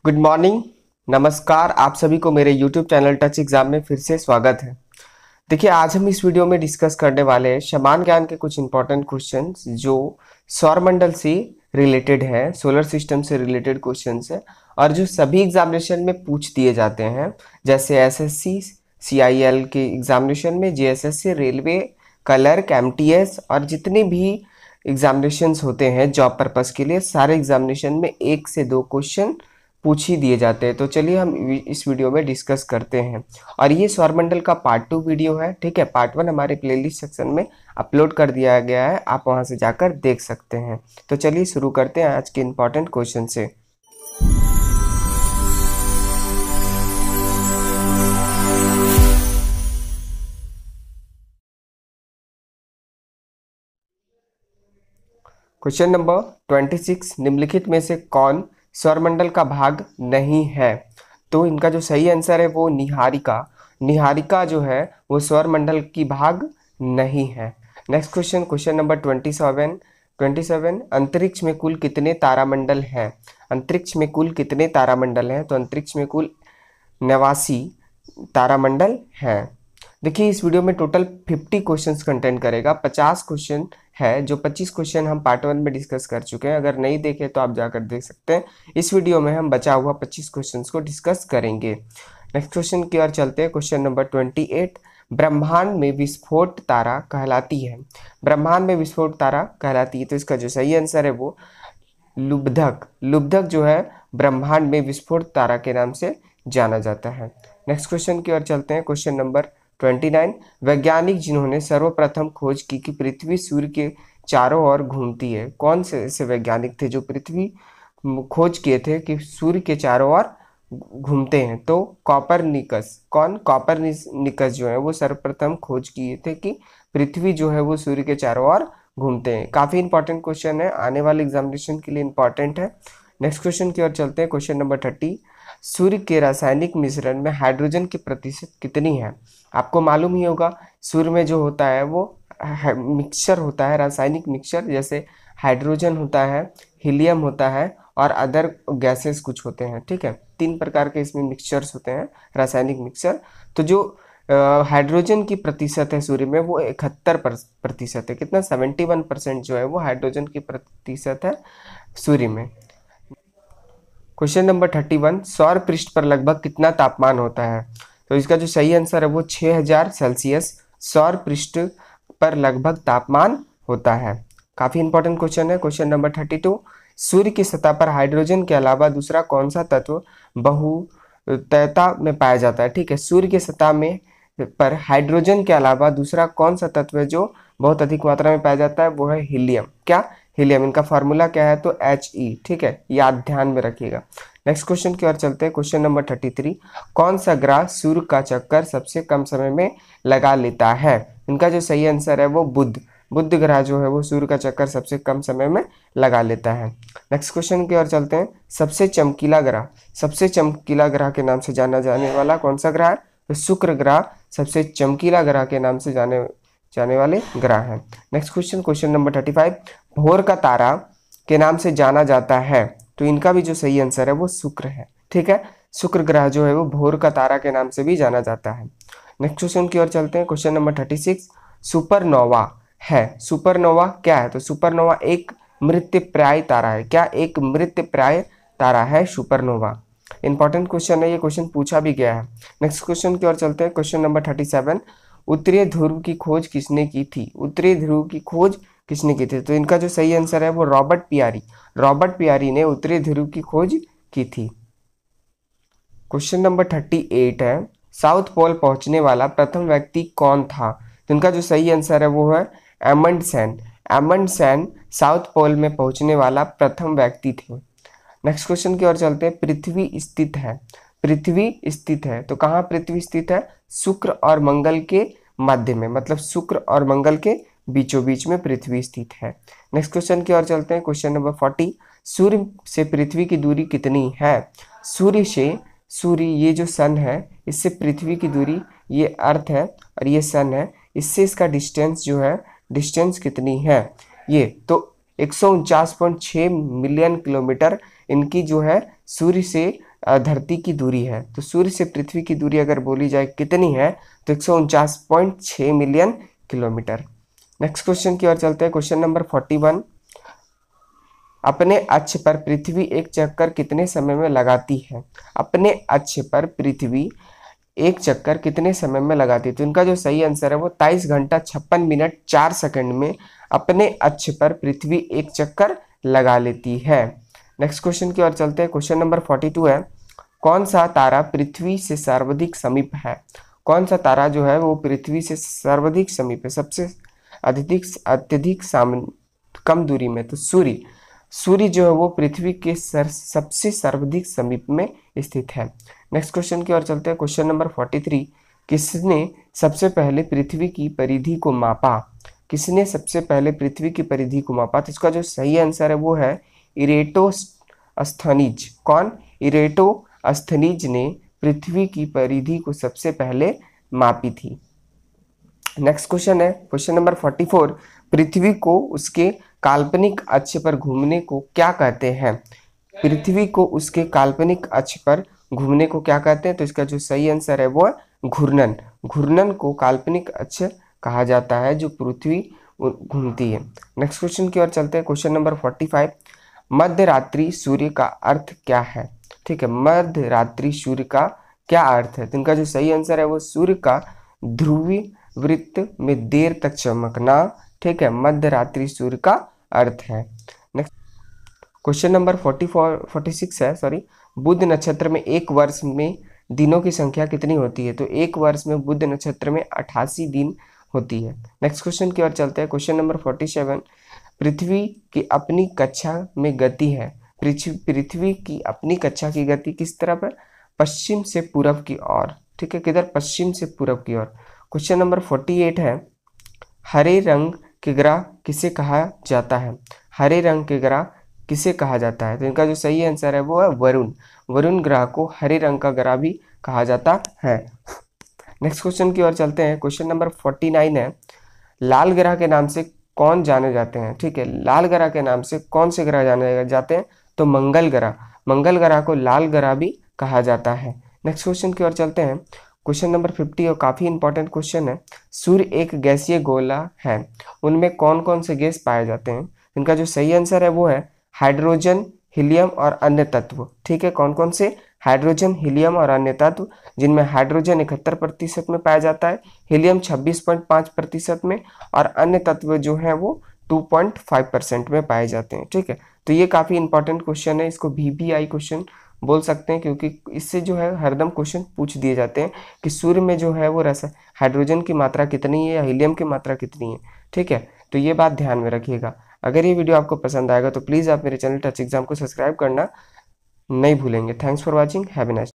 Good morning. नमस्कार, आप सभी को मेरे YouTube चैनल टच एग्जाम में फिर से स्वागत है। देखिए, आज हम इस वीडियो में डिस्कस करने वाले हैं समान ज्ञान के कुछ इंपॉर्टेंट क्वेश्चंस जो सौरमंडल से रिलेटेड है, सोलर सिस्टम से रिलेटेड क्वेश्चंस है और जो सभी एग्जामिनेशन में पूछ दिए जाते हैं, जैसे एसएससी, CIL के एग्जामिनेशन में, JSSC, रेलवे, क्लर्क, MTS और जितने भी एग्जामिनेशंस होते हैं जॉब पर्पस के लिए, सारे एग्जामिनेशन में 1 से 2 क्वेश्चन पूछ ही दिए जाते हैं। तो चलिए हम इस वीडियो में डिस्कस करते हैं। और ये सौरमंडल का पार्ट 2 वीडियो है, ठीक है। पार्ट 1 हमारे प्लेलिस्ट सेक्शन में अपलोड कर दिया गया है, आप वहां से जाकर देख सकते हैं। तो चलिए शुरू करते हैं आज के इंपॉर्टेंट क्वेश्चन से। क्वेश्चन नंबर 26, निम्नलिखित में से कौन सौरमंडल का भाग नहीं है? तो इनका जो सही आंसर है वो निहारिका। निहारिका जो है वो सौरमंडल की भाग नहीं है। नेक्स्ट क्वेश्चन, क्वेश्चन नंबर 27, अंतरिक्ष में कुल कितने तारामंडल हैं? अंतरिक्ष में कुल कितने तारामंडल हैं? तो अंतरिक्ष में कुल 89 तारामंडल हैं। देखिए, इस वीडियो में टोटल 50 क्वेश्चंस कंटेंट करेगा। 50 क्वेश्चन है, जो 25 क्वेश्चन हम पार्ट 1 में डिस्कस कर चुके हैं। अगर नहीं देखे तो आप जाकर देख सकते हैं। इस वीडियो में हम बचा हुआ 25 क्वेश्चंस को डिस्कस करेंगे। नेक्स्ट क्वेश्चन की ओर चलते हैं। क्वेश्चन नंबर 28, ब्रह्मांड में विस्फोट तारा कहलाती है? ब्रह्मांड में विस्फोट तारा कहलाती है, तो इसका जो सही आंसर है वो लुब्धक। लुब्धक जो है ब्रह्मांड में विस्फोट तारा के नाम से जाना जाता है। नेक्स्ट क्वेश्चन की ओर चलते हैं। क्वेश्चन नंबर 29, वैज्ञानिक जिन्होंने सर्वप्रथम खोज की कि पृथ्वी सूर्य के चारों ओर घूमती है, कौन से ऐसे वैज्ञानिक थे जो पृथ्वी खोज किए थे कि सूर्य के चारों ओर घूमते हैं? तो कॉपरनिकस। कौन? कॉपरनिकस जो है वो सर्वप्रथम खोज किए थे कि पृथ्वी जो है वो सूर्य के चारों ओर घूमते हैं। काफी इंपॉर्टेंट क्वेश्चन है, आने वाले एग्जामिनेशन के लिए इंपॉर्टेंट है। नेक्स्ट क्वेश्चन की ओर चलते हैं। क्वेश्चन नंबर 30, सूर्य के रासायनिक मिश्रण में हाइड्रोजन की प्रतिशत कितनी है? आपको मालूम ही होगा, सूर्य में जो होता है वो मिक्सचर होता है, रासायनिक मिक्सचर, जैसे हाइड्रोजन होता है, हीलियम होता है और अदर गैसेस कुछ होते हैं, ठीक है। 3 प्रकार के इसमें मिक्सचर्स होते हैं, रासायनिक मिक्सचर। तो जो हाइड्रोजन की प्रतिशत है सूर्य में वो 71% है। कितना? 71% जो है वो हाइड्रोजन की प्रतिशत है सूर्य में। क्वेश्चन नंबर 31, सौर पृष्ठ पर लगभग कितना तापमान होता है? तो इसका जो सही आंसर है वो 6000 सेल्सियस सौर पृष्ठ पर लगभग तापमान होता है। काफी इंपॉर्टेंट क्वेश्चन है। क्वेश्चन नंबर 32, सूर्य की सतह पर हाइड्रोजन के अलावा दूसरा कौन सा तत्व बहुतयता में पाया जाता है? ठीक है, सूर्य की सतह में पर हाइड्रोजन के अलावा दूसरा कौन सा तत्व है जो बहुत अधिक मात्रा में पाया जाता है? वो है हीलियम। क्या? हीलियम। इनका फार्मूला क्या है? तो He, ठीक है, याद ध्यान में रखिएगा। नेक्स्ट क्वेश्चन की ओर चलते हैं। क्वेश्चन नंबर 33, कौन सा ग्रह सूर्य का चक्कर सबसे कम समय में लगा लेता है? इनका जो सही आंसर है वो बुध। बुध ग्रह जो है वो सूर्य का चक्कर सबसे कम समय में लगा लेता है। नेक्स्ट क्वेश्चन की ओर चलते हैं। सबसे चमकीला ग्रह के नाम से जाना जाने वाला कौन सा ग्रह है? तो शुक्र ग्रह सबसे चमकीला ग्रह के नाम से जाने वाले ग्रह हैं। नेक्स्ट क्वेश्चन, क्वेश्चन नंबर 35, भोर का तारा के नाम से जाना जाता है, तो इनका भी जो सही आंसर है वो शुक्र है, ठीक है। शुक्र ग्रह जो है वो भोर का तारा के नाम से भी जाना जाता है। नेक्स्ट क्वेश्चन की ओर चलते हैं। क्वेश्चन नंबर 36, सुपरनोवा है। सुपरनोवा क्या है? तो सुपरनोवा एक मृतप्राय तारा है। क्या? एक मृतप्राय तारा है सुपरनोवा। इंपॉर्टेंट क्वेश्चन है, ये क्वेश्चन पूछा भी गया है। नेक्स्ट क्वेश्चन की ओर चलते हैं। क्वेश्चन नंबर 37, उत्तरी ध्रुव की खोज किसने की थी? उत्तरी ध्रुव की खोज किसने की थी? तो इनका जो सही आंसर है वो रॉबर्ट पियारी ने उत्तरी ध्रुव की खोज की थी। क्वेश्चन नंबर 38 है, साउथ पोल पहुंचने वाला प्रथम व्यक्ति कौन था? तो इनका जो सही आंसर है वो है एमंडसेन साउथ पोल में पहुंचने वाला प्रथम व्यक्ति थे। नेक्स्ट क्वेश्चन की ओर चलते हैं। पृथ्वी स्थित है, तो कहाँ पृथ्वी स्थित है? शुक्र और मंगल के मध्य में, मतलब शुक्र और मंगल के बीचों बीच में पृथ्वी स्थित है। नेक्स्ट क्वेश्चन की ओर चलते हैं। क्वेश्चन नंबर 40, सूर्य से पृथ्वी की दूरी कितनी है? सूर्य ये जो सन है, इससे पृथ्वी की दूरी, ये अर्थ है और ये सन है, इससे इसका डिस्टेंस कितनी है? ये तो 149.6 मिलियन किलोमीटर इनकी जो है सूर्य से धरती की दूरी है। तो सूर्य से पृथ्वी की दूरी अगर बोली जाए कितनी है तो 149.6 मिलियन किलोमीटर। नेक्स्ट क्वेश्चन की ओर चलते हैं। क्वेश्चन नंबर 41, अपने अक्ष पर पृथ्वी एक चक्कर कितने समय में लगाती है? अपने अक्ष पर पृथ्वी एक चक्कर कितने समय में लगाती है? तो इनका जो सही आंसर है वो 23 घंटा 56 मिनट 4 सेकंड में अपने अक्ष पर पृथ्वी एक चक्कर लगा लेती है। नेक्स्ट क्वेश्चन की ओर चलते हैं। क्वेश्चन नंबर 42 है, कौन सा तारा पृथ्वी से सर्वाधिक समीप है? कौन सा तारा जो है वो पृथ्वी से सर्वाधिक समीप है, सबसे अत्यधिक कम दूरी में? तो सूर्य। सूर्य जो है वो पृथ्वी के सबसे सर्वाधिक समीप में स्थित है। नेक्स्ट क्वेश्चन की ओर चलते हैं। क्वेश्चन नंबर 43, किसने सबसे पहले पृथ्वी की परिधि को मापा? किसने सबसे पहले पृथ्वी की परिधि को मापा? तो इसका जो सही आंसर है वो है इरेटोस्थनीज। कौन? इरेटोस्थनीज ने पृथ्वी की परिधि को सबसे पहले मापी थी। नेक्स्ट क्वेश्चन है क्वेश्चन नंबर 44, पृथ्वी को उसके काल्पनिक अक्ष पर घूमने को क्या कहते हैं? पृथ्वी को उसके काल्पनिक अक्ष पर घूमने को क्या कहते हैं? तो इसका जो सही आंसर है वो है घूर्णन। घूर्णन को काल्पनिक अक्ष कहा जाता है जो पृथ्वी घूमती है। नेक्स्ट क्वेश्चन की ओर चलते हैं। क्वेश्चन नंबर 45, मध्य रात्रि सूर्य का अर्थ क्या है? ठीक है, मध्य रात्रि सूर्य का क्या अर्थ है? तो इनका जो सही आंसर है वो सूर्य का ध्रुवीय वृत्त में देर तक चमकना। ठीक है, मध्य रात्रि सूर्य का अर्थ है। नेक्स्ट क्वेश्चन नंबर 46 है, सॉरी, बुध नक्षत्र में एक वर्ष में दिनों की संख्या कितनी होती है? तो एक वर्ष में बुध नक्षत्र में 88 दिन होती है। नेक्स्ट क्वेश्चन की ओर चलते हैं। क्वेश्चन नंबर 47, पृथ्वी की अपनी कक्षा में गति है। पृथ्वी की अपनी कक्षा की गति किस तरफ है? पश्चिम से पूरब की ओर। ठीक है, किधर? पश्चिम से पूरब की ओर। क्वेश्चन नंबर 48 है, हरे रंग के ग्रह किसे कहा जाता है? हरे रंग के ग्रह किसे कहा जाता है? तो इनका जो सही आंसर है वो है वरुण। वरुण ग्रह को हरे रंग का ग्रह भी कहा जाता है। नेक्स्ट क्वेश्चन की ओर चलते हैं। क्वेश्चन नंबर 49 है, लाल ग्रह के नाम से कौन जाने जाते हैं? ठीक है, लाल ग्रह के नाम से कौन से ग्रह जाने जाते हैं? तो मंगल ग्रह। मंगल ग्रह को लाल ग्रह भी कहा जाता है। नेक्स्ट क्वेश्चन की ओर चलते हैं। क्वेश्चन नंबर 50 और काफी इंपॉर्टेंट क्वेश्चन है, सूर्य एक गैसीय गोला है, उनमें कौन कौन से गैस पाए जाते हैं? इनका जो सही आंसर है वो है हाइड्रोजन, हीलियम और अन्य तत्व। ठीक है, कौन कौन से? हाइड्रोजन, हीलियम और अन्य तत्व, जिनमें हाइड्रोजन 71% में पाया जाता है, हीलियम 26.5% में और अन्य तत्व जो है वो 2.5% में पाए जाते हैं। ठीक है, तो ये काफी इंपॉर्टेंट क्वेश्चन है, इसको VBI क्वेश्चन बोल सकते हैं क्योंकि इससे जो है हरदम क्वेश्चन पूछ दिए जाते हैं कि सूर्य में जो है वो हाइड्रोजन की मात्रा कितनी है या हीलियम की मात्रा कितनी है। ठीक है, तो ये बात ध्यान में रखिएगा। अगर ये वीडियो आपको पसंद आएगा तो प्लीज़ आप मेरे चैनल टच एग्जाम को सब्सक्राइब करना नहीं भूलेंगे। Thanks for watching, have a nice.